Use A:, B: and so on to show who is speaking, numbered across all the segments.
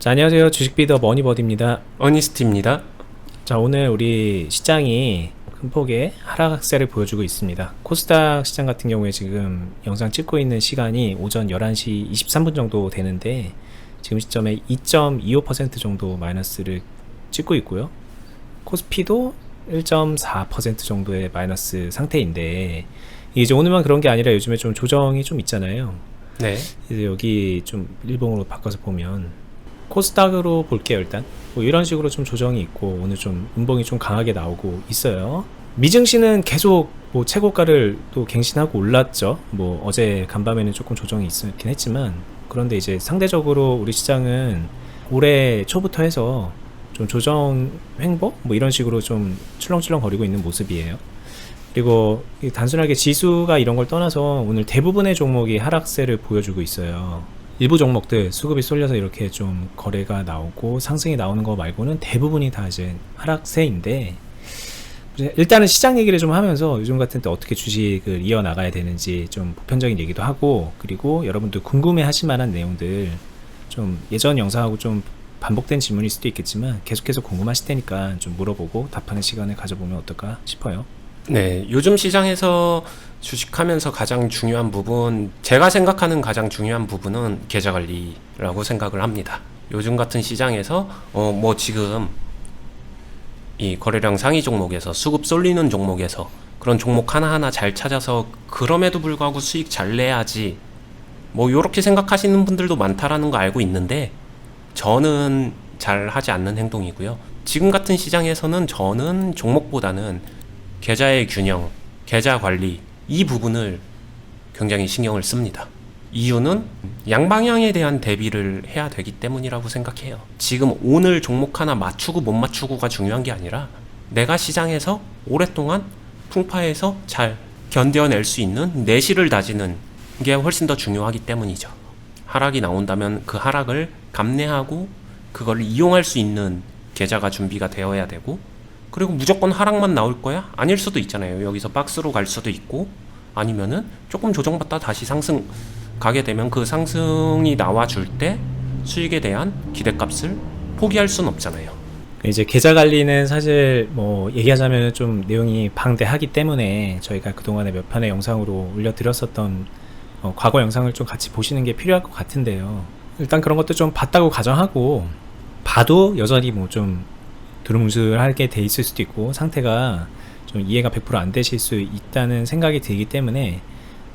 A: 자, 안녕하세요. 주식비더 머니버디입니다.
B: 어니스트입니다.
A: 자, 오늘 우리 시장이 큰 폭의 하락세를 보여주고 있습니다. 코스닥 시장 같은 경우에 지금 영상 찍고 있는 시간이 오전 11시 23분 정도 되는데 지금 시점에 2.25% 정도 마이너스를 찍고 있고요. 코스피도 1.4% 정도의 마이너스 상태인데 이제 오늘만 그런 게 아니라 요즘에 좀 조정이 좀 있잖아요.
B: 네.
A: 이제 여기 좀 일봉으로 바꿔서 보면 코스닥으로 볼게요. 일단 뭐 이런 식으로 좀 조정이 있고 오늘 좀 음봉이 좀 강하게 나오고 있어요. 미증시는 계속 뭐 최고가를 또 갱신하고 올랐죠. 뭐 어제 간밤에는 조금 조정이 있긴 했지만 그런데 이제 상대적으로 우리 시장은 올해 초부터 해서 좀 조정 횡보 뭐 이런 식으로 좀 출렁출렁 거리고 있는 모습이에요. 그리고 단순하게 지수가 이런 걸 떠나서 오늘 대부분의 종목이 하락세를 보여주고 있어요. 일부 종목들 수급이 쏠려서 이렇게 좀 거래가 나오고 상승이 나오는 거 말고는 대부분이 다 이제 하락세인데, 일단은 시장 얘기를 좀 하면서 요즘 같은 때 어떻게 주식을 이어나가야 되는지 좀 보편적인 얘기도 하고, 그리고 여러분들 궁금해 하실 만한 내용들, 좀 예전 영상하고 좀 반복된 질문일 수도 있겠지만 계속해서 궁금하실 테니까 좀 물어보고 답하는 시간을 가져보면 어떨까 싶어요.
B: 네. 요즘 시장에서 주식하면서 가장 중요한 부분, 제가 생각하는 가장 중요한 부분은 계좌 관리라고 생각을 합니다. 요즘 같은 시장에서 뭐 지금 이 거래량 상위 종목에서 수급 쏠리는 종목에서 그런 종목 하나하나 잘 찾아서 그럼에도 불구하고 수익 잘 내야지 뭐 요렇게 생각하시는 분들도 많다라는 거 알고 있는데 저는 잘 하지 않는 행동이고요. 지금 같은 시장에서는 저는 종목보다는 계좌의 균형, 계좌 관리 이 부분을 굉장히 신경을 씁니다. 이유는 양방향에 대한 대비를 해야 되기 때문이라고 생각해요. 지금 오늘 종목 하나 맞추고 못 맞추고가 중요한 게 아니라 내가 시장에서 오랫동안 풍파에서 잘 견뎌낼 수 있는 내실을 다지는 게 훨씬 더 중요하기 때문이죠. 하락이 나온다면 그 하락을 감내하고 그걸 이용할 수 있는 계좌가 준비가 되어야 되고, 그리고 무조건 하락만 나올 거야? 아닐 수도 있잖아요. 여기서 박스로 갈 수도 있고, 아니면은 조금 조정받다 다시 상승 가게 되면 그 상승이 나와줄 때 수익에 대한 기대값을 포기할 수는 없잖아요.
A: 이제 계좌 관리는 사실 뭐 얘기하자면 좀 내용이 방대하기 때문에 저희가 그동안에 몇 편의 영상으로 올려드렸었던 과거 영상을 좀 같이 보시는 게 필요할 것 같은데요. 일단 그런 것도 좀 봤다고 가정하고, 봐도 여전히 뭐 좀 두루뭉술하게 돼 있을 수도 있고 상태가 좀 이해가 100% 안 되실 수 있다는 생각이 들기 때문에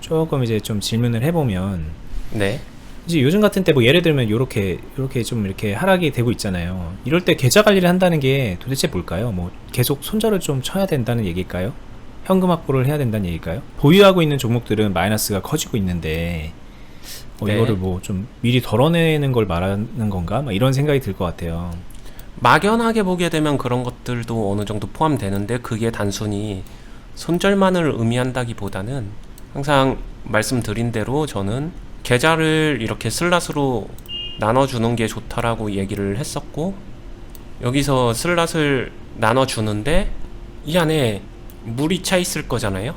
A: 조금 이제 좀 질문을 해보면,
B: 네.
A: 이제 요즘 같은 때 뭐 예를 들면 요렇게 좀 이렇게 하락이 되고 있잖아요. 이럴 때 계좌 관리를 한다는 게 도대체 뭘까요? 뭐 계속 손절을 좀 쳐야 된다는 얘기일까요? 현금 확보를 해야 된다는 얘기일까요? 보유하고 있는 종목들은 마이너스가 커지고 있는데
B: 네.
A: 이거를 뭐 좀 미리 덜어내는 걸 말하는 건가? 막 이런 생각이 들 것 같아요.
B: 막연하게 보게 되면 그런 것들도 어느 정도 포함되는데 그게 단순히 손절만을 의미한다기보다는 항상 말씀드린 대로 저는 계좌를 이렇게 슬롯으로 나눠주는 게 좋다라고 얘기를 했었고, 여기서 슬롯을 나눠주는데 이 안에 물이 차 있을 거잖아요.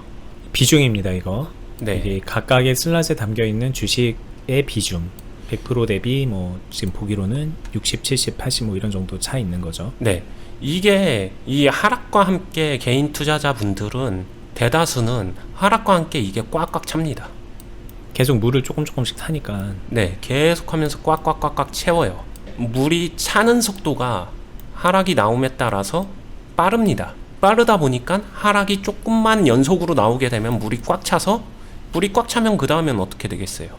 A: 비중입니다, 이거.
B: 네.
A: 이게 각각의 슬롯에 담겨 있는 주식의 비중 100% 대비 뭐 지금 보기로는 60, 70, 80 뭐 이런 정도 차 있는 거죠.
B: 네. 이게 이 하락과 함께 개인 투자자분들은 대다수는 하락과 함께 이게 꽉꽉 찹니다.
A: 계속 물을 조금씩 타니까.
B: 네, 계속하면서 꽉꽉꽉꽉 채워요. 물이 차는 속도가 하락이 나옴에 따라서 빠릅니다. 빠르다 보니까 하락이 조금만 연속으로 나오게 되면 물이 꽉 차서, 물이 꽉 차면 그 다음엔 어떻게 되겠어요?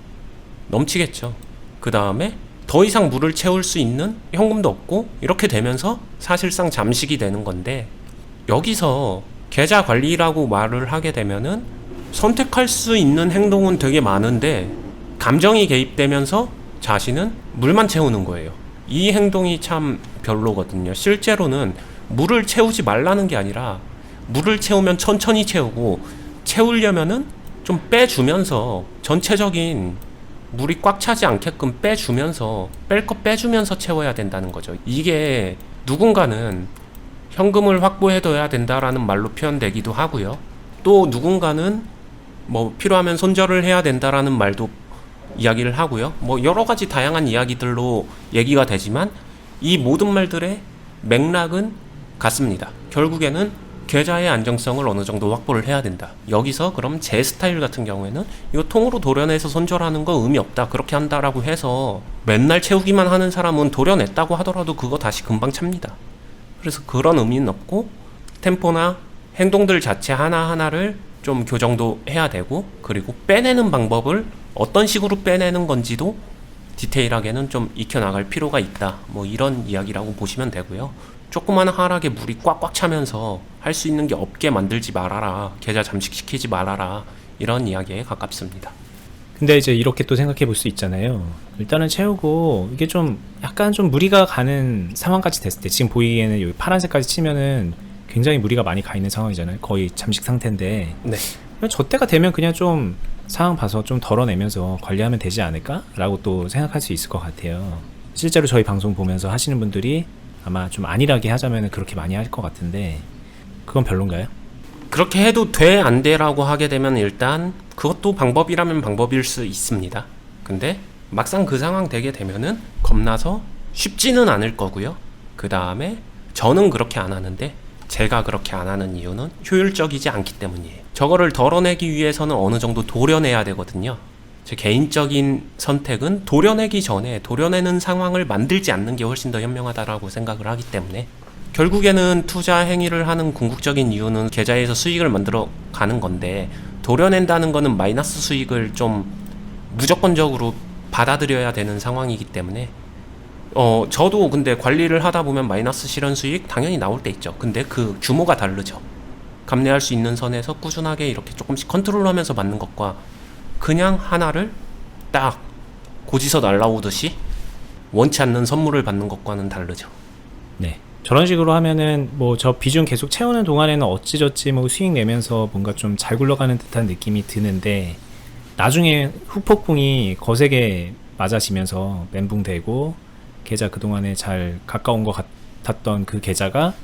B: 넘치겠죠. 그 다음에 더 이상 물을 채울 수 있는 현금도 없고 이렇게 되면서 사실상 잠식이 되는 건데, 여기서 계좌 관리라고 말을 하게 되면은 선택할 수 있는 행동은 되게 많은데 감정이 개입되면서 자신은 물만 채우는 거예요. 이 행동이 참 별로거든요. 실제로는 물을 채우지 말라는 게 아니라 물을 채우면 천천히 채우고, 채우려면은 좀 빼주면서 전체적인 물이 꽉 차지 않게끔 빼주면서, 뺄 거 빼주면서 채워야 된다는 거죠. 이게 누군가는 현금을 확보해둬야 된다라는 말로 표현되기도 하고요. 또 누군가는 뭐 필요하면 손절을 해야 된다라는 말도 이야기를 하고요. 뭐 여러 가지 다양한 이야기들로 얘기가 되지만 이 모든 말들의 맥락은 같습니다. 결국에는 계좌의 안정성을 어느 정도 확보를 해야 된다. 여기서 그럼 제 스타일 같은 경우에는 이거 통으로 도려내서 손절하는 거 의미 없다. 그렇게 한다라고 해서 맨날 채우기만 하는 사람은 도려냈다고 하더라도 그거 다시 금방 찹니다. 그래서 그런 의미는 없고 템포나 행동들 자체 하나하나를 좀 교정도 해야 되고, 그리고 빼내는 방법을 어떤 식으로 빼내는 건지도 디테일하게는 좀 익혀나갈 필요가 있다. 뭐 이런 이야기라고 보시면 되고요. 조그마한 하락에 물이 꽉꽉 차면서 할 수 있는 게 없게 만들지 말아라. 계좌 잠식시키지 말아라. 이런 이야기에 가깝습니다.
A: 근데 이제 이렇게 또 생각해 볼 수 있잖아요. 일단은 채우고 이게 좀 약간 좀 무리가 가는 상황까지 됐을 때, 지금 보이기에는 여기 파란색까지 치면은 굉장히 무리가 많이 가 있는 상황이잖아요. 거의 잠식 상태인데,
B: 네.
A: 저 때가 되면 그냥 좀 상황 봐서 좀 덜어내면서 관리하면 되지 않을까? 라고 또 생각할 수 있을 것 같아요. 실제로 저희 방송 보면서 하시는 분들이 아마 좀 안일하게 하자면 그렇게 많이 할 것 같은데, 그건 별론가요?
B: 그렇게 해도 돼, 안 돼라고 하게 되면 일단 그것도 방법이라면 방법일 수 있습니다. 근데 막상 그 상황 되게 되면은 겁나서 쉽지는 않을 거고요. 그 다음에 저는 그렇게 안 하는데, 제가 그렇게 안 하는 이유는 효율적이지 않기 때문이에요. 저거를 덜어내기 위해서는 어느 정도 도려내야 되거든요. 제 개인적인 선택은 도려내기 전에 도려내는 상황을 만들지 않는 게 훨씬 더 현명하다라고 생각을 하기 때문에, 결국에는 투자 행위를 하는 궁극적인 이유는 계좌에서 수익을 만들어 가는 건데, 도려낸다는 거는 마이너스 수익을 좀 무조건적으로 받아들여야 되는 상황이기 때문에, 저도 근데 관리를 하다 보면 마이너스 실현 수익 당연히 나올 때 있죠. 근데 그 규모가 다르죠. 감내할 수 있는 선에서 꾸준하게 이렇게 조금씩 컨트롤하면서 맞는 것과 그냥 하나를 딱 고지서 날라오듯이 원치 않는 선물을 받는 것과는 다르죠.
A: 네. 저런 식으로 하면은 뭐 저 비중 계속 채우는 동안에는 어찌저찌 뭐 수익 내면서 뭔가 좀 잘 굴러가는 듯한 느낌이 드는데, 나중에 후폭풍이 거세게 맞아지면서 멘붕되고 계좌 그동안에 잘 가까운 것 같았던 그 계좌가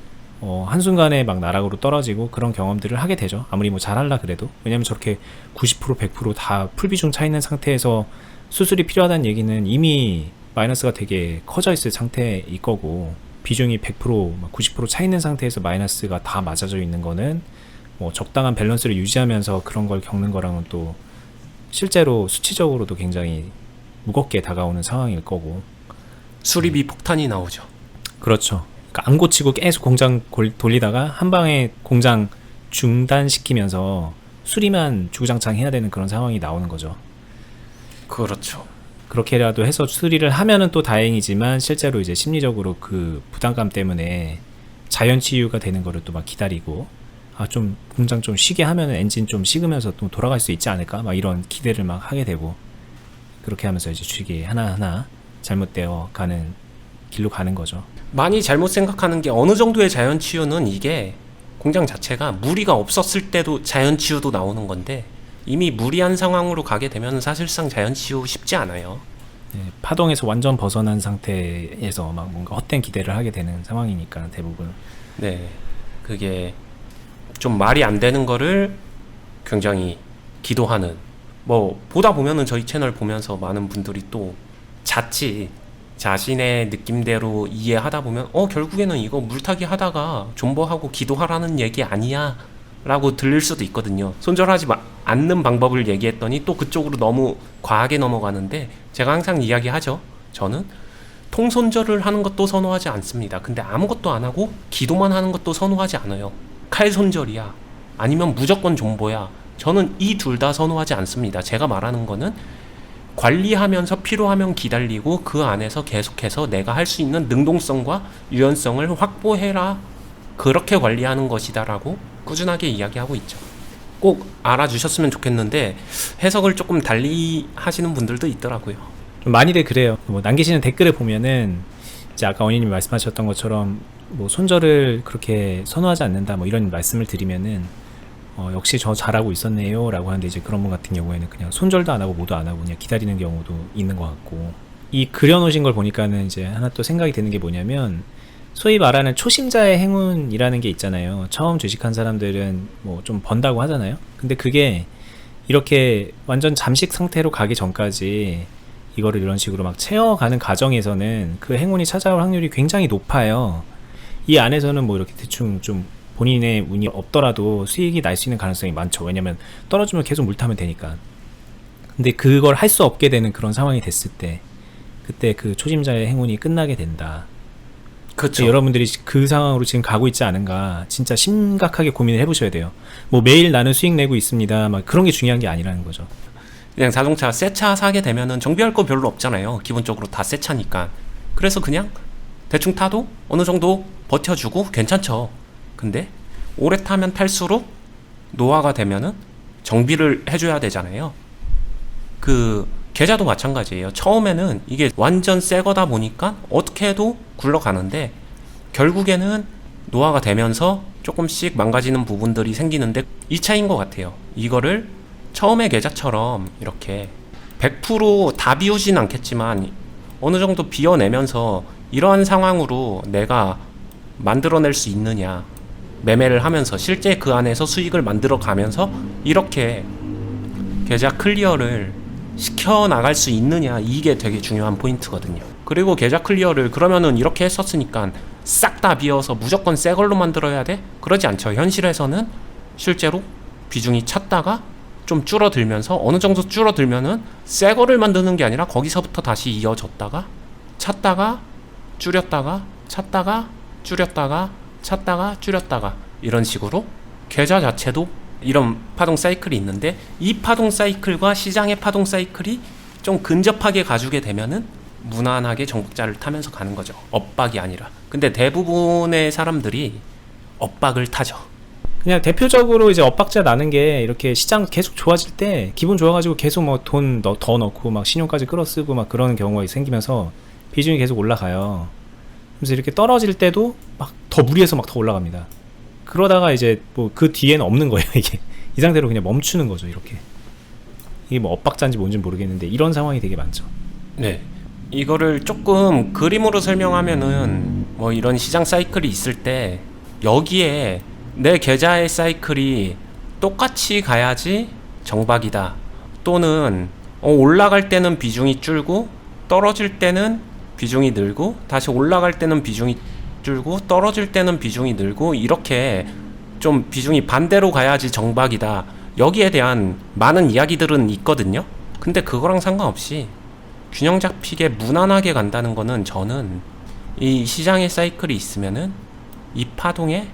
A: 한순간에 막 나락으로 떨어지고 그런 경험들을 하게 되죠. 아무리 뭐 잘하려 그래도. 왜냐면 저렇게 90% 100% 다 풀비중 차 있는 상태에서 수술이 필요하다는 얘기는 이미 마이너스가 되게 커져 있을 상태일 거고, 비중이 100% 90% 차 있는 상태에서 마이너스가 다 맞아져 있는 거는 뭐 적당한 밸런스를 유지하면서 그런 걸 겪는 거랑은 또 실제로 수치적으로도 굉장히 무겁게 다가오는 상황일 거고.
B: 수리비 폭탄이 나오죠.
A: 그렇죠. 그러니까 안 고치고 계속 공장 돌리다가 한 방에 공장 중단시키면서 수리만 주구장창 해야 되는 그런 상황이 나오는 거죠.
B: 그렇죠.
A: 그렇게라도 해서 수리를 하면은 또 다행이지만, 실제로 이제 심리적으로 그 부담감 때문에 자연치유가 되는 거를 또 막 기다리고, 좀 공장 좀 쉬게 하면은 엔진 좀 식으면서 또 돌아갈 수 있지 않을까? 막 이런 기대를 막 하게 되고, 그렇게 하면서 이제 주식이 하나하나 잘못되어 가는 길로 가는 거죠.
B: 많이 잘못 생각하는 게, 어느 정도의 자연치유는 이게 공장 자체가 무리가 없었을 때도 자연치유도 나오는 건데, 이미 무리한 상황으로 가게 되면 사실상 자연치유 쉽지 않아요.
A: 네, 파동에서 완전 벗어난 상태에서 막 뭔가 헛된 기대를 하게 되는 상황이니까 대부분.
B: 네, 그게 좀 말이 안 되는 거를 굉장히 기도하는, 뭐 보다 보면은 저희 채널 보면서 많은 분들이 또 자신의 느낌대로 이해하다 보면 결국에는 이거 물타기 하다가 존버하고 기도하라는 얘기 아니야 라고 들릴 수도 있거든요. 손절하지 않는 방법을 얘기했더니 또 그쪽으로 너무 과하게 넘어가는데, 제가 항상 이야기하죠. 저는 통손절을 하는 것도 선호하지 않습니다. 근데 아무것도 안 하고 기도만 하는 것도 선호하지 않아요. 칼손절이야, 아니면 무조건 존버야, 저는 이 둘 다 선호하지 않습니다. 제가 말하는 거는 관리하면서 필요하면 기다리고 그 안에서 계속해서 내가 할 수 있는 능동성과 유연성을 확보해라, 그렇게 관리하는 것이다 라고 꾸준하게 이야기하고 있죠. 꼭 알아주셨으면 좋겠는데 해석을 조금 달리 하시는 분들도 있더라고요.
A: 좀 많이들 그래요. 뭐 남기시는 댓글을 보면은 이제 아까 원희님이 말씀하셨던 것처럼 뭐 손절을 그렇게 선호하지 않는다 뭐 이런 말씀을 드리면은 역시 저 잘하고 있었네요 라고 하는데, 이제 그런 분 같은 경우에는 그냥 손절도 안 하고 뭐도 안 하고 그냥 기다리는 경우도 있는 것 같고, 이 그려놓으신 걸 보니까는 이제 하나 또 생각이 드는 게 뭐냐면, 소위 말하는 초심자의 행운이라는 게 있잖아요. 처음 주식한 사람들은 뭐 좀 번다고 하잖아요. 근데 그게 이렇게 완전 잠식 상태로 가기 전까지 이거를 이런 식으로 막 채워가는 과정에서는 그 행운이 찾아올 확률이 굉장히 높아요. 이 안에서는 뭐 이렇게 대충 좀 본인의 운이 없더라도 수익이 날 수 있는 가능성이 많죠. 왜냐면 떨어지면 계속 물 타면 되니까. 근데 그걸 할 수 없게 되는 그런 상황이 됐을 때, 그때 그 초심자의 행운이 끝나게 된다.
B: 그렇죠.
A: 여러분들이 그 상황으로 지금 가고 있지 않은가 진짜 심각하게 고민을 해보셔야 돼요. 뭐 매일 나는 수익 내고 있습니다, 막 그런 게 중요한 게 아니라는 거죠.
B: 그냥 자동차 새 차 사게 되면은 정비할 거 별로 없잖아요. 기본적으로 다 새 차니까. 그래서 그냥 대충 타도 어느 정도 버텨주고 괜찮죠. 근데 오래 타면 탈수록 노화가 되면은 정비를 해줘야 되잖아요. 그 계좌도 마찬가지예요. 처음에는 이게 완전 새 거다 보니까 어떻게 해도 굴러가는데 결국에는 노화가 되면서 조금씩 망가지는 부분들이 생기는데 이 차이인 것 같아요. 이거를 처음에 계좌처럼 이렇게 100% 다 비우진 않겠지만 어느 정도 비워내면서 이러한 상황으로 내가 만들어낼 수 있느냐, 매매를 하면서 실제 그 안에서 수익을 만들어 가면서 이렇게 계좌 클리어를 시켜 나갈 수 있느냐, 이게 되게 중요한 포인트거든요. 그리고 계좌 클리어를 그러면은 이렇게 했었으니까 싹 다 비워서 무조건 새 걸로 만들어야 돼? 그러지 않죠. 현실에서는 실제로 비중이 찼다가 좀 줄어들면서 어느 정도 줄어들면은 새 거를 만드는 게 아니라 거기서부터 다시 이어졌다가 찼다가 줄였다가 찼다가 줄였다가 찼다가 줄였다가 이런 식으로 계좌 자체도 이런 파동 사이클이 있는데 이 파동 사이클과 시장의 파동 사이클이 좀 근접하게 가주게 되면은 무난하게 정복자를 타면서 가는 거죠. 엇박이 아니라. 근데 대부분의 사람들이 엇박을 타죠.
A: 그냥 대표적으로 이제 엇박자 나는 게 이렇게 시장 계속 좋아질 때 기분 좋아가지고 계속 뭐 돈 더 넣고 막 신용까지 끌어쓰고 막 그런 경우가 생기면서 비중이 계속 올라가요. 그래서 이렇게 떨어질 때도 막 더 무리해서 막 더 올라갑니다. 그러다가 이제 뭐 그 뒤에는 없는 거예요. 이게 이 상태로 그냥 멈추는 거죠. 이렇게 이게 뭐 엇박자인지 뭔지 모르겠는데 이런 상황이 되게 많죠.
B: 네. 이거를 조금 그림으로 설명하면은 뭐 이런 시장 사이클이 있을 때 여기에 내 계좌의 사이클이 똑같이 가야지 정박이다. 또는 올라갈 때는 비중이 줄고 떨어질 때는 비중이 늘고 다시 올라갈 때는 비중이 줄고 떨어질 때는 비중이 늘고 이렇게 좀 비중이 반대로 가야지 정박이다. 여기에 대한 많은 이야기들은 있거든요. 근데 그거랑 상관없이 균형 잡히게 무난하게 간다는 거는 저는 이 시장의 사이클이 있으면은 이 파동에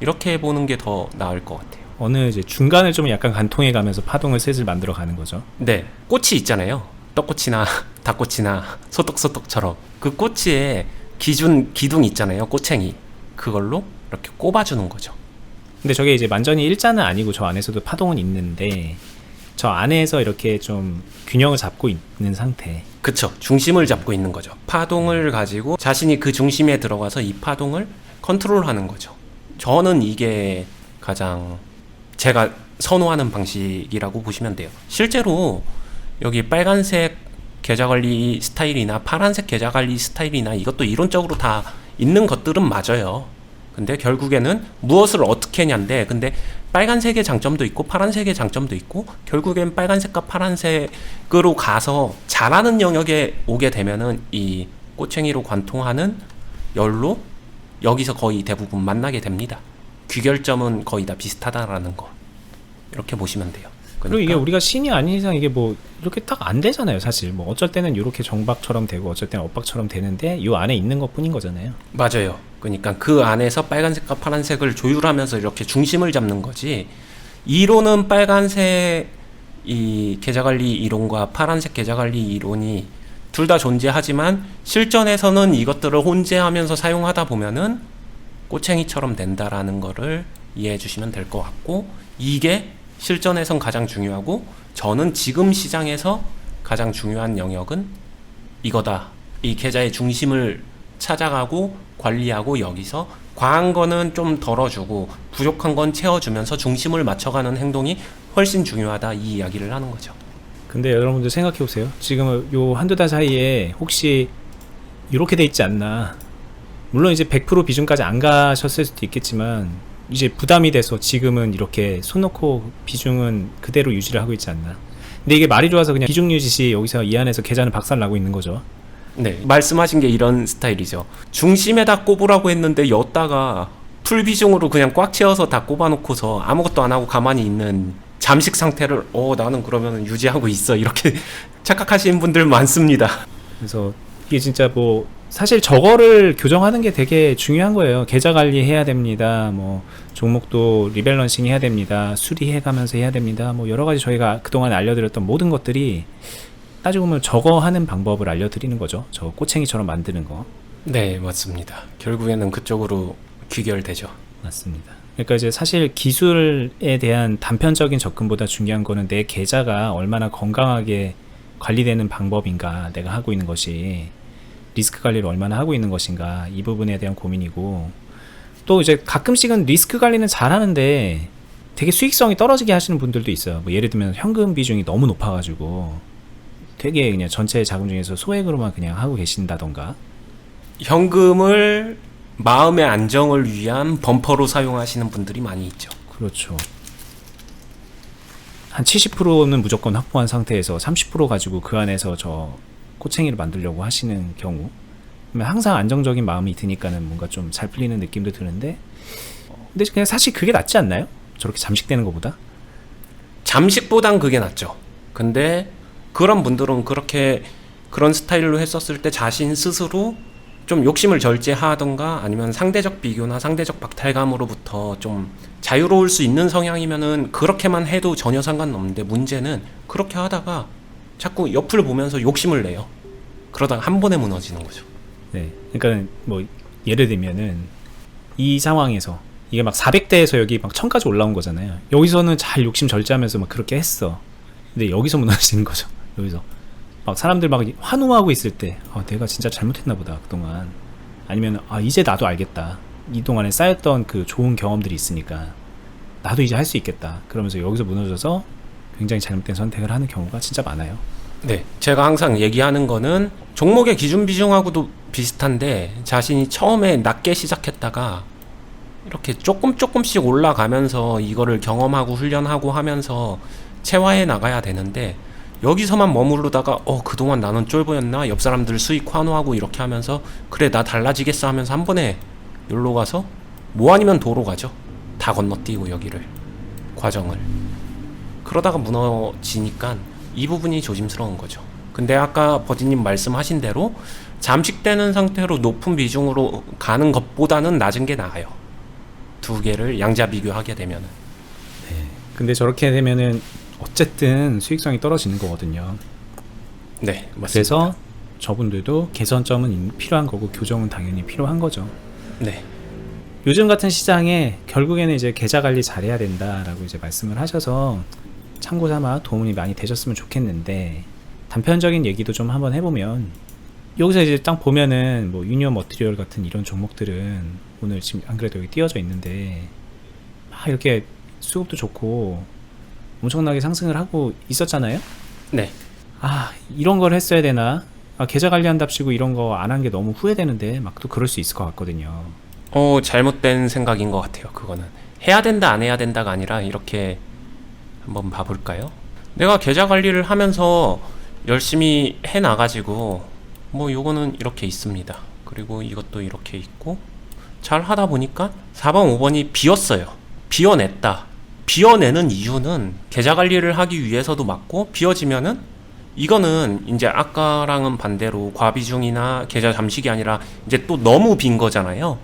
B: 이렇게 해보는 게 더 나을 것 같아요.
A: 어느 이제 중간을 좀 약간 간통해 가면서 파동을 슬슬 만들어 가는 거죠.
B: 네, 꽃이 있잖아요. 떡꽃이나 닭꽃이나 소떡소떡처럼 그 꽃에 기둥 있잖아요. 꼬챙이. 그걸로 이렇게 꼽아주는 거죠.
A: 근데 저게 이제 완전히 일자는 아니고 저 안에서도 파동은 있는데 저 안에서 이렇게 좀 균형을 잡고 있는 상태.
B: 그쵸. 중심을 잡고 있는 거죠. 파동을 가지고 자신이 그 중심에 들어가서 이 파동을 컨트롤하는 거죠. 저는 이게 가장 제가 선호하는 방식이라고 보시면 돼요. 실제로 여기 빨간색 계좌관리 스타일이나 파란색 계좌관리 스타일이나 이것도 이론적으로 다 있는 것들은 맞아요. 근데 결국에는 무엇을 어떻게 했냐인데, 근데 빨간색의 장점도 있고 파란색의 장점도 있고 결국엔 빨간색과 파란색으로 가서 잘하는 영역에 오게 되면은 이 꼬챙이로 관통하는 열로 여기서 거의 대부분 만나게 됩니다. 귀결점은 거의 다 비슷하다라는 거 이렇게 보시면 돼요.
A: 그리고 이게 우리가 신이 아닌 이상 이게 뭐 이렇게 딱 안 되잖아요. 사실 뭐 어쩔 때는 이렇게 정박처럼 되고 어쩔 때는 엇박처럼 되는데 이 안에 있는 것 뿐인 거잖아요.
B: 맞아요. 그러니까 그 안에서 빨간색과 파란색을 조율하면서 이렇게 중심을 잡는 거지. 이론은 빨간색 이 계좌관리 이론과 파란색 계좌관리 이론이 둘 다 존재하지만 실전에서는 이것들을 혼재하면서 사용하다 보면은 꼬챙이처럼 된다라는 거를 이해해 주시면 될 것 같고, 이게 실전에선 가장 중요하고 저는 지금 시장에서 가장 중요한 영역은 이거다. 이 계좌의 중심을 찾아가고 관리하고 여기서 과한 거는 좀 덜어주고 부족한 건 채워주면서 중심을 맞춰가는 행동이 훨씬 중요하다, 이 이야기를 하는 거죠.
A: 근데 여러분들 생각해 보세요. 지금 요 한두 달 사이에 혹시 이렇게 돼 있지 않나. 물론 이제 100% 비중까지 안 가셨을 수도 있겠지만 이제 부담이 돼서 지금은 이렇게 손 놓고 비중은 그대로 유지를 하고 있지 않나. 근데 이게 말이 좋아서 그냥 비중 유지 시 여기서 이 안에서 계좌는 박살나고 있는 거죠.
B: 네, 말씀하신 게 이런 스타일이죠. 중심에다 꼽으라고 했는데 였다가 풀 비중으로 그냥 꽉 채워서 다 꼽아놓고서 아무것도 안 하고 가만히 있는 잠식 상태를 나는 그러면 유지하고 있어 이렇게 착각하시는 분들 많습니다.
A: 그래서 이게 진짜 뭐 사실 저거를 교정하는 게 되게 중요한 거예요. 계좌 관리해야 됩니다. 뭐 종목도 리밸런싱 해야 됩니다. 수리해가면서 해야 됩니다. 뭐 여러 가지 저희가 그동안 알려드렸던 모든 것들이 따지고 보면 저거 하는 방법을 알려드리는 거죠. 저 꼬챙이처럼 만드는 거.
B: 네, 맞습니다. 결국에는 그쪽으로 귀결되죠.
A: 맞습니다. 그러니까 이제 사실 기술에 대한 단편적인 접근보다 중요한 거는 내 계좌가 얼마나 건강하게 관리되는 방법인가, 내가 하고 있는 것이 리스크 관리를 얼마나 하고 있는 것인가, 이 부분에 대한 고민이고, 또 이제 가끔씩은 리스크 관리는 잘하는데 되게 수익성이 떨어지게 하시는 분들도 있어요. 뭐 예를 들면 현금 비중이 너무 높아가지고 되게 그냥 전체 자금 중에서 소액으로만 그냥 하고 계신다던가.
B: 현금을 마음의 안정을 위한 범퍼로 사용하시는 분들이 많이 있죠.
A: 그렇죠. 한 70%는 무조건 확보한 상태에서 30% 가지고 그 안에서 저 꼬챙이를 만들려고 하시는 경우, 항상 안정적인 마음이 드니까는 뭔가 좀 잘 풀리는 느낌도 드는데, 근데 그냥 사실 그게 낫지 않나요? 저렇게 잠식되는 것보다?
B: 잠식보단 그게 낫죠. 근데 그런 분들은 그런 스타일로 했었을 때 자신 스스로 좀 욕심을 절제하던가 아니면 상대적 비교나 상대적 박탈감으로부터 좀 자유로울 수 있는 성향이면은 그렇게만 해도 전혀 상관없는데, 문제는 그렇게 하다가 자꾸 옆을 보면서 욕심을 내요. 그러다가 한 번에 무너지는 거죠.
A: 네. 그러니까 뭐 예를 들면은 이 상황에서 이게 막 400대에서 여기 막 1000까지 올라온 거잖아요. 여기서는 잘 욕심 절제하면서 막 그렇게 했어. 근데 여기서 무너지는 거죠. 여기서 막 사람들 막 환호하고 있을 때, 내가 진짜 잘못했나 보다 그동안. 아니면 이제 나도 알겠다. 이 동안에 쌓였던 그 좋은 경험들이 있으니까 나도 이제 할 수 있겠다. 그러면서 여기서 무너져서 굉장히 잘못된 선택을 하는 경우가 진짜 많아요.
B: 네, 제가 항상 얘기하는 거는 종목의 기준 비중하고도 비슷한데, 자신이 처음에 낮게 시작했다가 이렇게 조금씩 올라가면서 이거를 경험하고 훈련하고 하면서 체화해 나가야 되는데, 여기서만 머무르다가 그동안 나는 쫄보였나, 옆 사람들 수익 환호하고 이렇게 하면서 그래 나 달라지겠어 하면서 한 번에 여기로 가서 뭐 아니면 도로 가죠. 다 건너뛰고 여기를 과정을 그러다가 무너지니까 이 부분이 조심스러운 거죠. 근데 아까 버디님 말씀하신 대로 잠식되는 상태로 높은 비중으로 가는 것보다는 낮은 게 나아요. 두 개를 양자 비교하게 되면은.
A: 근데 저렇게 되면은 어쨌든 수익성이 떨어지는 거거든요.
B: 네, 맞습니다.
A: 그래서 저분들도 개선점은 필요한 거고 교정은 당연히 필요한 거죠.
B: 네.
A: 요즘 같은 시장에 결국에는 이제 계좌 관리 잘해야 된다라고 이제 말씀을 하셔서 참고 삼아 도움이 많이 되셨으면 좋겠는데, 단편적인 얘기도 좀 한번 해보면, 여기서 이제 딱 보면은 뭐 유니온 머티리얼 같은 이런 종목들은 오늘 지금 안 그래도 여기 띄워져 있는데 막 이렇게 수급도 좋고 엄청나게 상승을 하고 있었잖아요.
B: 네.
A: 이런 걸 했어야 되나, 계좌 관리한답시고 이런 거 안 한 게 너무 후회되는데, 막 또 그럴 수 있을 것 같거든요.
B: 잘못된 생각인 것 같아요. 그거는 해야 된다 안 해야 된다가 아니라 이렇게 한번 봐볼까요? 내가 계좌 관리를 하면서 열심히 해 나가지고 뭐 요거는 이렇게 있습니다. 그리고 이것도 이렇게 있고 잘 하다 보니까 4번 5번이 비었어요. 비워냈다. 비워내는 이유는 계좌 관리를 하기 위해서도 맞고, 비워지면은 이거는 이제 아까랑은 반대로 과비중이나 계좌 잠식이 아니라 이제 또 너무 빈 거잖아요.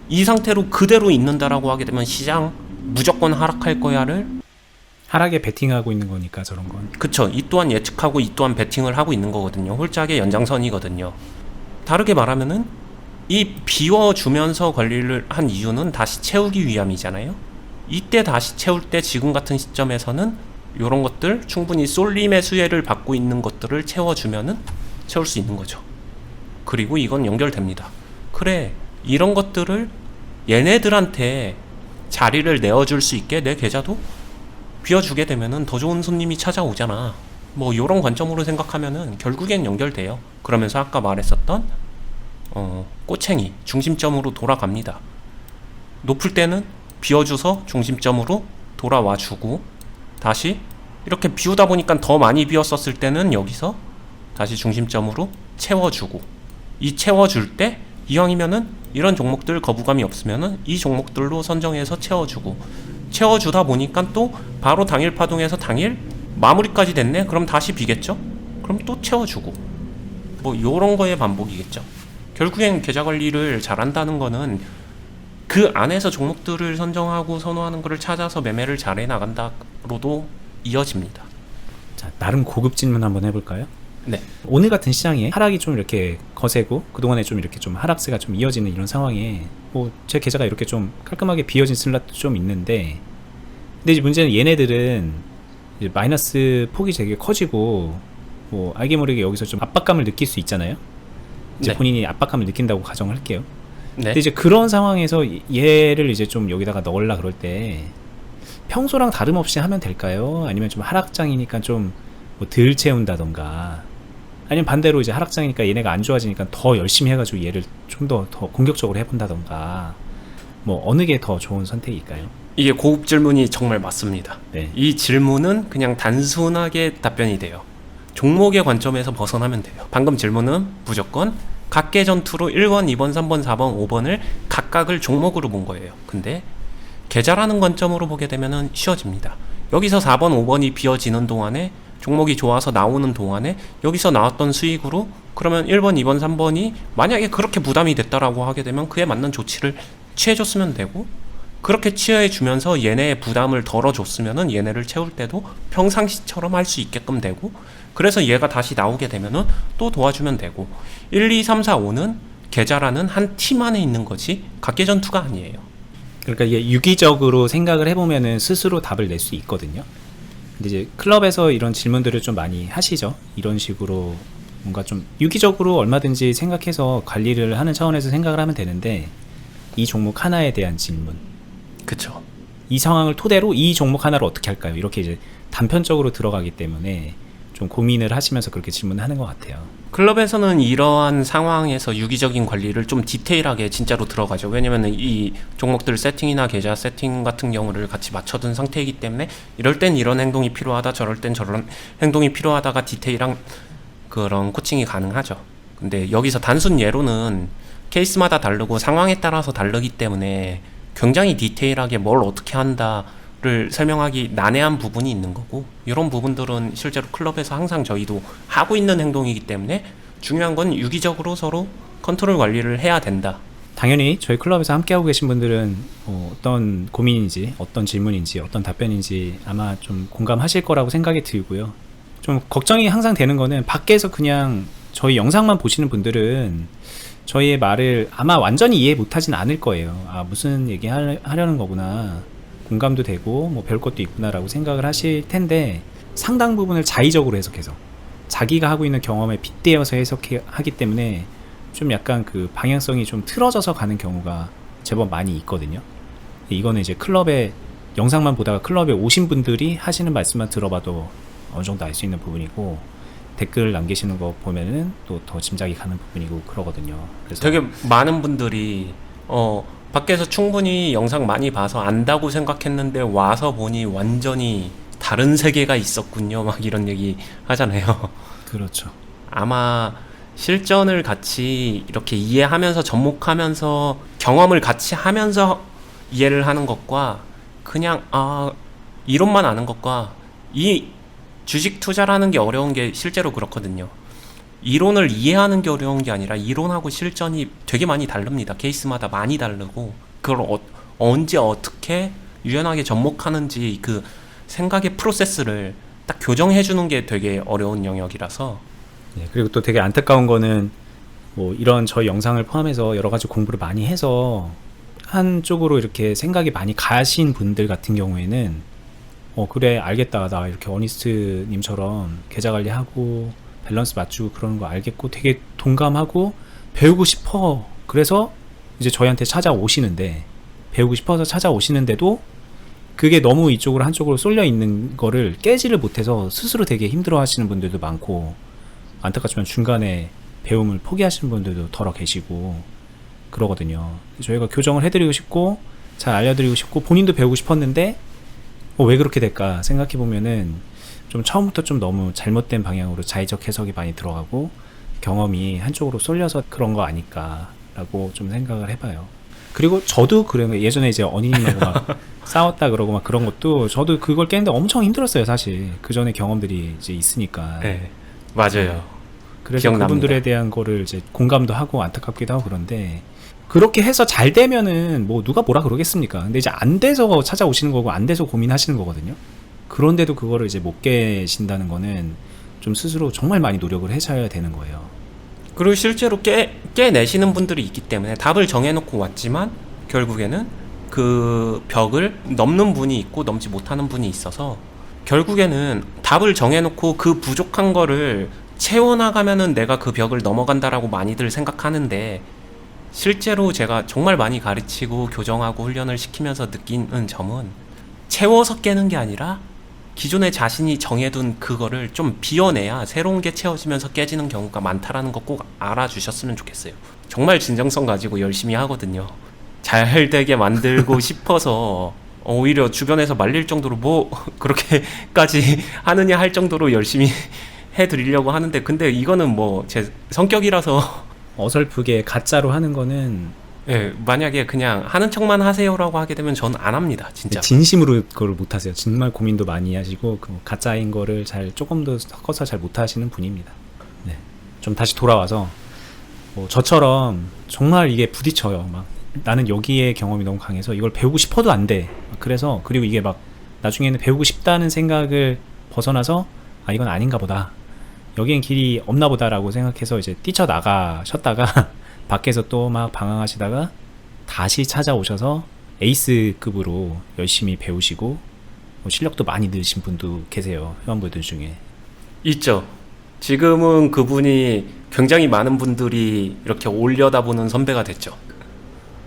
B: 이 상태로 그대로 있는다라고 하게 되면 시장 무조건 하락할 거야를
A: 하락에 베팅하고 있는 거니까 저런 건.
B: 그쵸. 이 또한 예측하고 이 또한 베팅을 하고 있는 거거든요. 홀짝의 연장선이거든요. 다르게 말하면은 이 비워주면서 관리를 한 이유는 다시 채우기 위함이잖아요. 이때 다시 채울 때 지금 같은 시점에서는 요런 것들 충분히 쏠림의 수혜를 받고 있는 것들을 채워주면은 채울 수 있는 거죠. 그리고 이건 연결됩니다. 그래, 이런 것들을 얘네들한테 자리를 내어줄 수 있게 내 계좌도 비워주게 되면은 더 좋은 손님이 찾아오잖아. 뭐 요런 관점으로 생각하면은 결국엔 연결돼요. 그러면서 아까 말했었던 꼬챙이 중심점으로 돌아갑니다. 높을 때는 비워줘서 중심점으로 돌아와 주고, 다시 이렇게 비우다 보니까 더 많이 비웠었을 때는 여기서 다시 중심점으로 채워주고, 이 채워줄 때 이왕이면은 이런 종목들 거부감이 없으면은 이 종목들로 선정해서 채워주고, 채워주다 보니까 또 바로 당일 파동에서 당일 마무리까지 됐네? 그럼 다시 비겠죠? 그럼 또 채워주고, 뭐 요런 거의 반복이겠죠. 결국엔 계좌 관리를 잘한다는 거는 그 안에서 종목들을 선정하고 선호하는 거를 찾아서 매매를 잘해 나간다로도 이어집니다.
A: 자, 나름 고급 질문 한번 해볼까요?
B: 네.
A: 오늘 같은 시장에 하락이 좀 이렇게 거세고 그동안에 좀 이렇게 좀 하락세가 좀 이어지는 이런 상황에 뭐 제 계좌가 이렇게 좀 깔끔하게 비어진 슬롯도 좀 있는데, 근데 이제 문제는 얘네들은 이제 마이너스 폭이 되게 커지고 뭐 알게 모르게 여기서 좀 압박감을 느낄 수 있잖아요. 이제
B: 네.
A: 본인이 압박감을 느낀다고 가정을 할게요.
B: 네.
A: 근데 이제 그런 상황에서 얘를 이제 좀 여기다가 넣으려 그럴 때 평소랑 다름없이 하면 될까요? 아니면 좀 하락장이니까 좀 뭐 덜 채운다던가, 아니면 반대로 이제 하락장이니까 얘네가 안 좋아지니까 더 열심히 해가지고 얘를 좀 더 공격적으로 해본다던가, 뭐 어느 게 더 좋은 선택일까요?
B: 이게 고급 질문이 정말 맞습니다.
A: 네.
B: 이 질문은 그냥 단순하게 답변이 돼요. 종목의 관점에서 벗어나면 돼요. 방금 질문은 무조건 각계 전투로 1번, 2번, 3번, 4번, 5번을 각각을 종목으로 본 거예요. 근데 계좌라는 관점으로 보게 되면은 쉬워집니다. 여기서 4번, 5번이 비어지는 동안에, 종목이 좋아서 나오는 동안에 여기서 나왔던 수익으로 그러면 1번, 2번, 3번이 만약에 그렇게 부담이 됐다라고 하게 되면 그에 맞는 조치를 취해줬으면 되고, 그렇게 취해주면서 얘네의 부담을 덜어줬으면은 얘네를 채울 때도 평상시처럼 할 수 있게끔 되고, 그래서 얘가 다시 나오게 되면은 또 도와주면 되고, 1, 2, 3, 4, 5는 계좌라는 한 팀 안에 있는 거지 각계 전투가 아니에요.
A: 그러니까 이게 유기적으로 생각을 해보면은 스스로 답을 낼 수 있거든요. 근데 이제 클럽에서 이런 질문들을 좀 많이 하시죠. 이런 식으로 뭔가 좀 유기적으로 얼마든지 생각해서 관리를 하는 차원에서 생각을 하면 되는데, 이 종목 하나에 대한 질문,
B: 그쵸.
A: 이 상황을 토대로 이 종목 하나를 어떻게 할까요? 이렇게 이제 단편적으로 들어가기 때문에 좀 고민을 하시면서 그렇게 질문하는 것 같아요.
B: 클럽에서는 이러한 상황에서 유기적인 관리를 좀 디테일하게 진짜로 들어가죠. 왜냐면 이 종목들 세팅이나 계좌 세팅 같은 경우를 같이 맞춰둔 상태이기 때문에 이럴 땐 이런 행동이 필요하다, 저럴 땐 저런 행동이 필요하다가 디테일한 그런 코칭이 가능하죠. 근데 여기서 단순 예로는 케이스마다 다르고 상황에 따라서 다르기 때문에 굉장히 디테일하게 뭘 어떻게 한다를 설명하기 난해한 부분이 있는 거고, 이런 부분들은 실제로 클럽에서 항상 저희도 하고 있는 행동이기 때문에 중요한 건 유기적으로 서로 컨트롤 관리를 해야 된다.
A: 당연히 저희 클럽에서 함께하고 계신 분들은 어떤 고민인지, 어떤 질문인지, 어떤 답변인지 아마 좀 공감하실 거라고 생각이 들고요. 좀 걱정이 항상 되는 거는 밖에서 그냥 저희 영상만 보시는 분들은 저희의 말을 아마 완전히 이해 못하진 않을 거예요. 아, 무슨 얘기 하려는 거구나, 공감도 되고 뭐 별 것도 있구나라고 생각을 하실 텐데, 상당 부분을 자의적으로 해석해서 자기가 하고 있는 경험에 빗대어서 해석하기 때문에 좀 약간 그 방향성이 좀 틀어져서 가는 경우가 제법 많이 있거든요. 이거는 이제 클럽에 영상만 보다가 클럽에 오신 분들이 하시는 말씀만 들어봐도 어느 정도 알 수 있는 부분이고, 댓글 남기시는 거 보면은 또 더 짐작이 가는 부분이고 그러거든요. 그래서
B: 되게 많은 분들이 밖에서 충분히 영상 많이 봐서 안다고 생각했는데 와서 보니 완전히 다른 세계가 있었군요, 막 이런 얘기 하잖아요.
A: 그렇죠.
B: 아마 실전을 같이 이렇게 이해하면서 접목하면서 경험을 같이 하면서 이해를 하는 것과 그냥 이론만 아는 것과, 이 주식 투자라는 게 어려운 게 실제로 그렇거든요. 이론을 이해하는 게 어려운 게 아니라 이론하고 실전이 되게 많이 다릅니다. 케이스마다 많이 다르고, 그걸 언제 어떻게 유연하게 접목하는지 그 생각의 프로세스를 딱 교정해 주는 게 되게 어려운 영역이라서.
A: 네, 그리고 또 되게 안타까운 거는 뭐 이런 저희 영상을 포함해서 여러 가지 공부를 많이 해서 한쪽으로 이렇게 생각이 많이 가신 분들 같은 경우에는 그래 알겠다, 나 이렇게 어니스트님처럼 계좌 관리하고 밸런스 맞추고 그러는 거 알겠고 되게 동감하고 배우고 싶어, 그래서 이제 저희한테 찾아오시는데, 배우고 싶어서 찾아오시는데도 그게 너무 이쪽으로 한쪽으로 쏠려 있는 거를 깨지를 못해서 스스로 되게 힘들어 하시는 분들도 많고, 안타깝지만 중간에 배움을 포기하시는 분들도 덜어 계시고 그러거든요. 저희가 교정을 해드리고 싶고 잘 알려드리고 싶고 본인도 배우고 싶었는데 왜 그렇게 될까 생각해 보면은 좀 처음부터 좀 너무 잘못된 방향으로 자의적 해석이 많이 들어가고 경험이 한쪽으로 쏠려서 그런 거 아닐까라고 좀 생각을 해봐요. 그리고 저도 그런 거 예전에 이제 언니님하고 막 싸웠다 그러고 막 그런 것도 저도 그걸 깨는데 엄청 힘들었어요 사실. 그 전에 경험들이 이제 있으니까.
B: 네, 맞아요.
A: 그래서
B: 기억납니다.
A: 그분들에 대한 거를 이제 공감도 하고 안타깝기도 하고 그런데 그렇게 해서 잘 되면은 뭐 누가 뭐라 그러겠습니까? 근데 이제 안 돼서 찾아오시는 거고 안 돼서 고민하시는 거거든요. 그런데도 그거를 이제 못 깨신다는 거는 좀 스스로 정말 많이 노력을 해셔야 되는 거예요.
B: 그리고 실제로 깨내시는 분들이 있기 때문에 답을 정해놓고 왔지만 결국에는 그 벽을 넘는 분이 있고 넘지 못하는 분이 있어서 결국에는 답을 정해놓고 그 부족한 거를 채워나가면은 내가 그 벽을 넘어간다라고 많이들 생각하는데 실제로 제가 정말 많이 가르치고 교정하고 훈련을 시키면서 느끼는 점은 채워서 깨는 게 아니라 기존에 자신이 정해둔 그거를 좀 비워내야 새로운 게 채워지면서 깨지는 경우가 많다라는 거 꼭 알아주셨으면 좋겠어요. 정말 진정성 가지고 열심히 하거든요. 잘 되게 만들고 싶어서 오히려 주변에서 말릴 정도로 뭐 그렇게까지 하느냐 할 정도로 열심히 해드리려고 하는데 근데 이거는 뭐 제 성격이라서
A: 어설프게 가짜로 하는 거는
B: 예, 만약에 그냥 하는 척만 하세요라고 하게 되면 저는 안 합니다. 진짜.
A: 진심으로 그걸 못 하세요. 정말 고민도 많이 하시고 그 가짜인 거를 잘 조금 더 섞어서 잘 못 하시는 분입니다. 네. 좀 다시 돌아와서 뭐 저처럼 정말 이게 부딪혀요. 막 나는 여기에 경험이 너무 강해서 이걸 배우고 싶어도 안 돼. 그래서 그리고 이게 막 나중에는 배우고 싶다는 생각을 벗어나서 아 이건 아닌가 보다. 여기엔 길이 없나 보다라고 생각해서 이제 뛰쳐나가셨다가 밖에서 또 막 방황하시다가 다시 찾아오셔서 에이스급으로 열심히 배우시고 실력도 많이 늘으신 분도 계세요. 회원분들 중에.
B: 있죠. 지금은 그분이 굉장히 많은 분들이 이렇게 올려다보는 선배가 됐죠.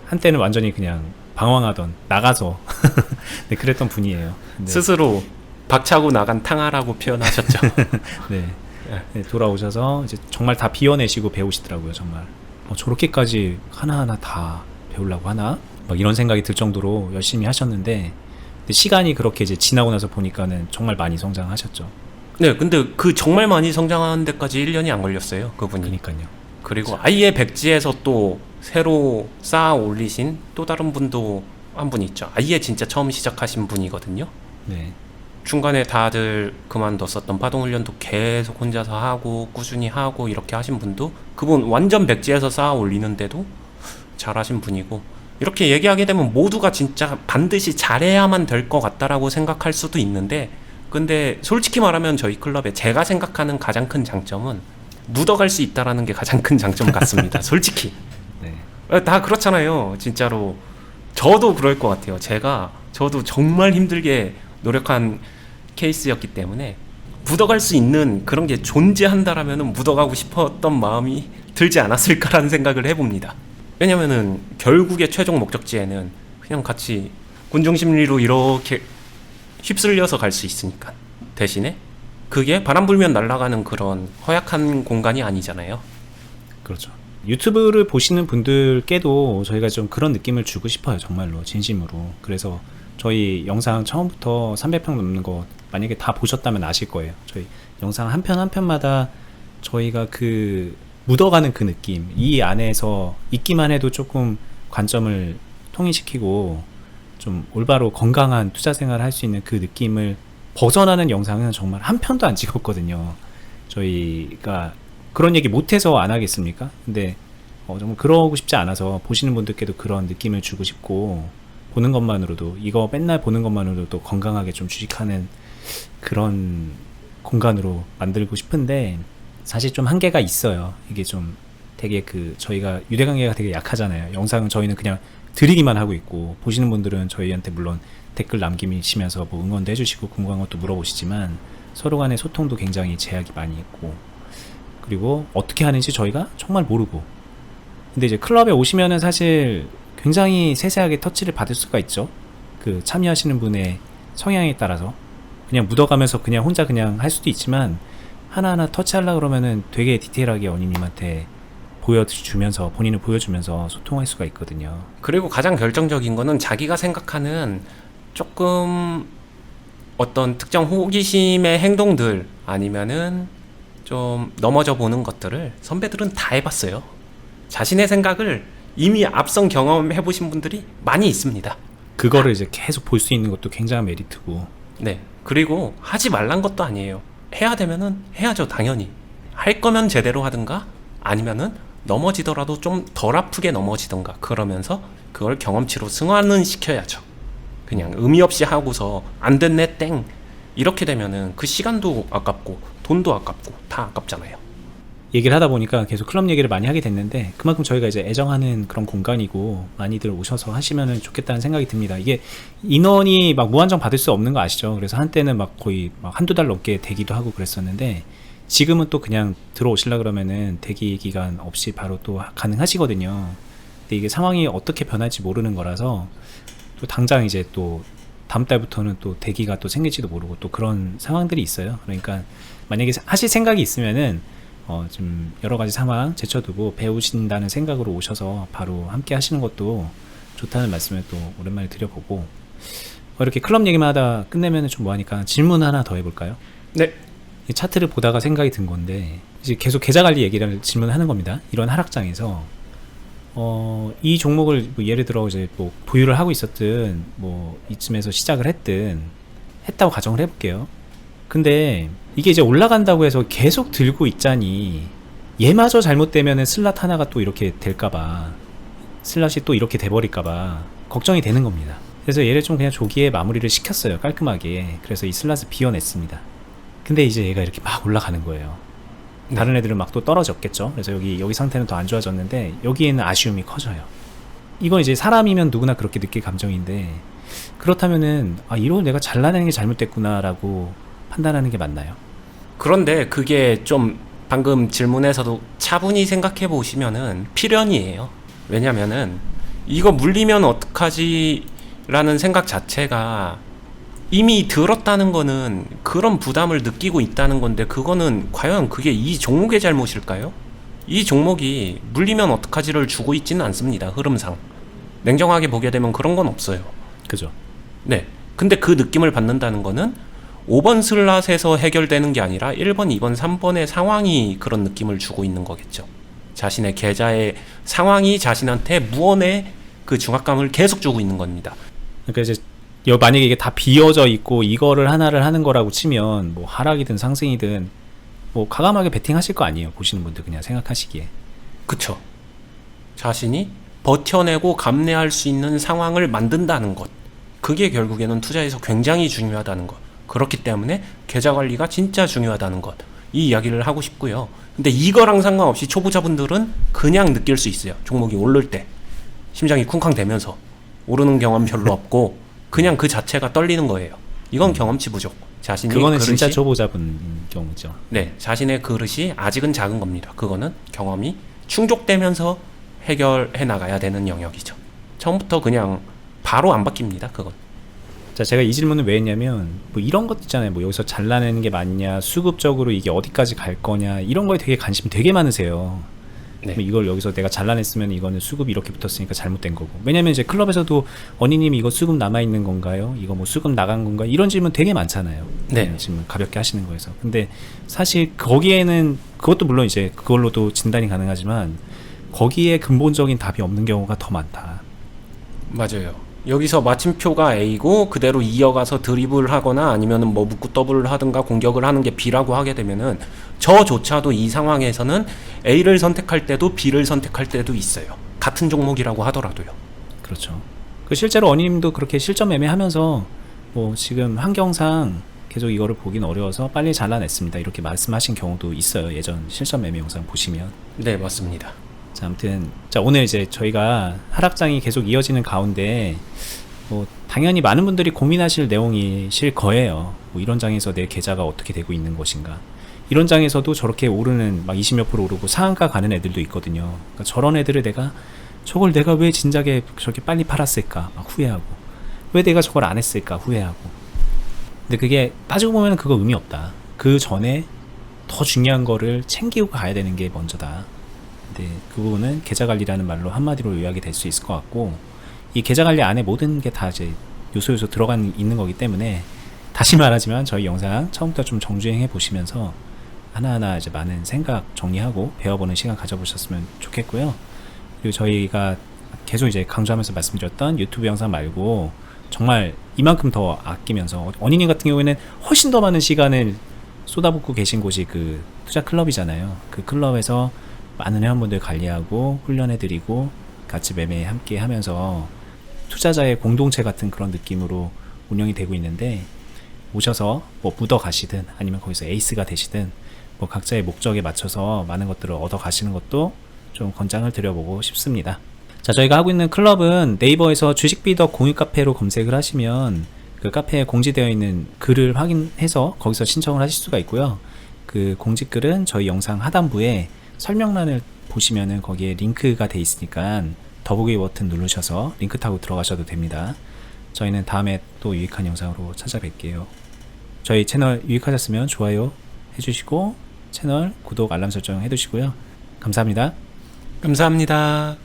A: 한때는 완전히 그냥 방황하던 나가서 네, 그랬던 분이에요. 근데
B: 스스로 박차고 나간 탕하라고 표현하셨죠.
A: 네. 네, 돌아오셔서 이제 정말 다 비워내시고 배우시더라고요. 정말 저렇게까지 하나하나 다 배우려고 하나? 막 이런 생각이 들 정도로 열심히 하셨는데 근데 시간이 그렇게 이제 지나고 나서 보니까는 정말 많이 성장하셨죠.
B: 네, 근데 그 정말 많이 성장하는 데까지 1년이 안 걸렸어요. 그분이.
A: 그러니까요.
B: 그리고 아예 백지에서 또 새로 쌓아 올리신 또 다른 분도 한 분 있죠. 아예 진짜 처음 시작하신 분이거든요.
A: 네.
B: 중간에 다들 그만뒀었던 파동훈련도 계속 혼자서 하고 꾸준히 하고 이렇게 하신 분도 그분 완전 백지에서 쌓아 올리는데도 잘하신 분이고 이렇게 얘기하게 되면 모두가 진짜 반드시 잘해야만 될 것 같다라고 생각할 수도 있는데 근데 솔직히 말하면 저희 클럽에 제가 생각하는 가장 큰 장점은 묻어갈 수 있다라는 게 가장 큰 장점 같습니다. 솔직히
A: 네.
B: 다 그렇잖아요. 진짜로 저도 그럴 것 같아요. 저도 정말 힘들게 노력한 케이스였기 때문에 묻어갈 수 있는 그런 게 존재한다라면은 묻어가고 싶었던 마음이 들지 않았을까라는 생각을 해봅니다. 왜냐면은 결국에 최종 목적지에는 그냥 같이 군중심리로 이렇게 휩쓸려서 갈 수 있으니까 대신에 그게 바람 불면 날아가는 그런 허약한 공간이 아니잖아요.
A: 그렇죠. 유튜브를 보시는 분들께도 저희가 좀 그런 느낌을 주고 싶어요. 정말로 진심으로. 그래서 저희 영상 처음부터 300평 넘는 거 만약에 다 보셨다면 아실 거예요. 저희 영상 한 편 한 편마다 저희가 그 묻어가는 그 느낌 이 안에서 있기만 해도 조금 관점을 통일시키고 좀 올바로 건강한 투자 생활을 할 수 있는 그 느낌을 벗어나는 영상은 정말 한 편도 안 찍었거든요. 저희가 그런 얘기 못해서 안 하겠습니까? 근데 정말 그러고 싶지 않아서 보시는 분들께도 그런 느낌을 주고 싶고 보는 것만으로도 이거 맨날 보는 것만으로도 건강하게 좀 주식하는 그런 공간으로 만들고 싶은데 사실 좀 한계가 있어요. 이게 좀 되게 저희가 유대관계가 되게 약하잖아요. 영상은 저희는 그냥 드리기만 하고 있고 보시는 분들은 저희한테 물론 댓글 남기시면서 뭐 응원도 해주시고 궁금한 것도 물어보시지만 서로 간의 소통도 굉장히 제약이 많이 있고 그리고 어떻게 하는지 저희가 정말 모르고 근데 이제 클럽에 오시면은 사실 굉장히 세세하게 터치를 받을 수가 있죠. 그 참여하시는 분의 성향에 따라서 그냥 묻어가면서 그냥 혼자 그냥 할 수도 있지만 하나하나 터치하려고 그러면은 되게 디테일하게 언니님한테 보여주면서 본인을 보여주면서 소통할 수가 있거든요.
B: 그리고 가장 결정적인 거는 자기가 생각하는 조금 어떤 특정 호기심의 행동들 아니면은 좀 넘어져 보는 것들을 선배들은 다 해봤어요. 자신의 생각을 이미 앞선 경험해 보신 분들이 많이 있습니다.
A: 그거를 이제 계속 볼 수 있는 것도 굉장한 메리트고.
B: 네. 그리고 하지 말란 것도 아니에요. 해야 되면은 해야죠, 당연히. 할 거면 제대로 하든가 아니면은 넘어지더라도 좀 덜 아프게 넘어지든가 그러면서 그걸 경험치로 승화는 시켜야죠. 그냥 의미 없이 하고서 안 됐네 땡 이렇게 되면은 그 시간도 아깝고 돈도 아깝고 다 아깝잖아요.
A: 얘기를 하다 보니까 계속 클럽 얘기를 많이 하게 됐는데, 그만큼 저희가 이제 애정하는 그런 공간이고 많이들 오셔서 하시면 좋겠다는 생각이 듭니다. 이게 인원이 막 무한정 받을 수 없는 거 아시죠? 그래서 한때는 막 거의 막 한두 달 넘게 대기도 하고 그랬었는데, 지금은 또 그냥 들어오시려 그러면은 대기 기간 없이 바로 또 가능하시거든요. 근데 이게 상황이 어떻게 변할지 모르는 거라서 또 당장 이제 또 다음 달부터는 또 대기가 또 생길지도 모르고 또 그런 상황들이 있어요. 그러니까 만약에 하실 생각이 있으면은 좀 여러 가지 상황 제쳐두고 배우신다는 생각으로 오셔서 바로 함께 하시는 것도 좋다는 말씀을 또 오랜만에 드려보고, 이렇게 클럽 얘기만 하다 끝내면 좀 뭐하니까 질문 하나 더 해볼까요?
B: 네.
A: 이 차트를 보다가 생각이 든 건데, 이제 계속 계좌 관리 얘기를 질문하는 겁니다. 이런 하락장에서 이 종목을 뭐 예를 들어 이제 뭐 보유를 하고 있었든 뭐 이쯤에서 시작을 했다고 가정을 해볼게요. 근데 이게 이제 올라간다고 해서 계속 들고 있자니 얘마저 잘못되면은 슬랏 하나가 또 이렇게 될까봐, 슬롯이 또 이렇게 돼버릴까봐 걱정이 되는 겁니다. 그래서 얘를 좀 그냥 조기에 마무리를 시켰어요, 깔끔하게. 그래서 이 슬롯을 비워냈습니다. 근데 이제 얘가 이렇게 막 올라가는 거예요. 다른 애들은 막 또 떨어졌겠죠. 그래서 여기 상태는 더 안 좋아졌는데 여기에는 아쉬움이 커져요. 이건 이제 사람이면 누구나 그렇게 느낄 감정인데, 그렇다면은 이걸 내가 잘라내는 게 잘못됐구나라고 판단하는 게 맞나요?
B: 그런데 그게 좀 방금 질문에서도 차분히 생각해 보시면은 필연이에요. 왜냐면은 이거 물리면 어떡하지 라는 생각 자체가 이미 들었다는 거는 그런 부담을 느끼고 있다는 건데, 그거는 과연 그게 이 종목의 잘못일까요? 이 종목이 물리면 어떡하지를 주고 있지는 않습니다. 흐름상 냉정하게 보게 되면 그런 건 없어요.
A: 그죠?
B: 네. 근데 그 느낌을 받는다는 거는 5번 슬롯에서 해결되는 게 아니라 1번, 2번, 3번의 상황이 그런 느낌을 주고 있는 거겠죠. 자신의 계좌의 상황이 자신한테 무언의 그 중압감을 계속 주고 있는 겁니다.
A: 그러니까 이제 만약에 이게 다 비어져 있고 이거를 하나를 하는 거라고 치면 뭐 하락이든 상승이든 뭐 과감하게 베팅하실 거 아니에요, 보시는 분들 그냥 생각하시기에.
B: 그쵸. 자신이 버텨내고 감내할 수 있는 상황을 만든다는 것, 그게 결국에는 투자에서 굉장히 중요하다는 것. 그렇기 때문에 계좌 관리가 진짜 중요하다는 것, 이 이야기를 하고 싶고요. 근데 이거랑 상관없이 초보자분들은 그냥 느낄 수 있어요. 종목이 오를 때 심장이 쿵쾅대면서 오르는 경험 별로 없고 그냥 그 자체가 떨리는 거예요. 이건 경험치 부족. 자신이
A: 그거는
B: 그릇이,
A: 진짜 초보자분 경우죠.
B: 네, 자신의 그릇이 아직은 작은 겁니다. 그거는 경험이 충족되면서 해결해 나가야 되는 영역이죠. 처음부터 그냥 바로 안 바뀝니다. 그건.
A: 자, 제가 이 질문을 왜 했냐면, 뭐 이런 것 있잖아요. 뭐 여기서 잘라내는 게 맞냐, 수급적으로 이게 어디까지 갈 거냐, 이런 거에 되게 관심 되게 많으세요.
B: 네.
A: 뭐 이걸 여기서 내가 잘라냈으면 이거는 수급이 이렇게 붙었으니까 잘못된 거고. 왜냐면 이제 클럽에서도 언니님 이거 수급 남아있는 건가요? 이거 뭐 수급 나간 건가? 이런 질문 되게 많잖아요.
B: 네.
A: 질문 가볍게 하시는 거에서. 근데 사실 거기에는, 그것도 물론 이제 그걸로도 진단이 가능하지만 거기에 근본적인 답이 없는 경우가 더 많다.
B: 맞아요. 여기서 마침표가 A고 그대로 이어가서 드리블 하거나 아니면은 뭐 묶고 더블을 하든가 공격을 하는 게 B라고 하게 되면은 저조차도 이 상황에서는 A를 선택할 때도 B를 선택할 때도 있어요. 같은 종목이라고 하더라도요.
A: 그렇죠. 실제로 언니님도 그렇게 실점 애매하면서 뭐 지금 환경상 계속 이거를 보긴 어려워서 빨리 잘라냈습니다, 이렇게 말씀하신 경우도 있어요. 예전 실점 애매 영상 보시면.
B: 네, 맞습니다.
A: 자, 아무튼 오늘 이제 저희가 하락장이 계속 이어지는 가운데 뭐 당연히 많은 분들이 고민하실 내용이실 거예요. 뭐 이런 장에서 내 계좌가 어떻게 되고 있는 것인가. 이런 장에서도 저렇게 오르는 막 20몇 % 오르고 상한가 가는 애들도 있거든요. 그러니까 저런 애들을 저걸 내가 왜 진작에 저렇게 빨리 팔았을까 막 후회하고, 왜 내가 저걸 안 했을까 후회하고. 근데 그게 따지고 보면 그거 의미 없다. 그 전에 더 중요한 거를 챙기고 가야 되는 게 먼저다. 네, 그 부분은 계좌관리라는 말로 한마디로 요약이 될 수 있을 것 같고, 이 계좌관리 안에 모든 게 다 이제 요소 들어간 있는 거기 때문에, 다시 말하지만 저희 영상 처음부터 좀 정주행해 보시면서 하나하나 이제 많은 생각 정리하고 배워보는 시간 가져보셨으면 좋겠고요. 그리고 저희가 계속 이제 강조하면서 말씀드렸던 유튜브 영상 말고 정말 이만큼 더 아끼면서, 원인님 같은 경우에는 훨씬 더 많은 시간을 쏟아붓고 계신 곳이 그 투자 클럽이잖아요. 그 클럽에서 많은 회원분들 관리하고 훈련해드리고 같이 매매 함께 하면서 투자자의 공동체 같은 그런 느낌으로 운영이 되고 있는데, 오셔서 뭐 묻어 가시든 아니면 거기서 에이스가 되시든 뭐 각자의 목적에 맞춰서 많은 것들을 얻어 가시는 것도 좀 권장을 드려보고 싶습니다. 자, 저희가 하고 있는 클럽은 네이버에서 주식비더 공유 카페로 검색을 하시면 그 카페에 공지되어 있는 글을 확인해서 거기서 신청을 하실 수가 있고요. 그 공지글은 저희 영상 하단부에 설명란을 보시면은 거기에 링크가 돼 있으니까 더보기 버튼 누르셔서 링크 타고 들어가셔도 됩니다. 저희는 다음에 또 유익한 영상으로 찾아뵐게요. 저희 채널 유익하셨으면 좋아요 해주시고 채널 구독 알람 설정 해두시고요. 감사합니다.
B: 감사합니다.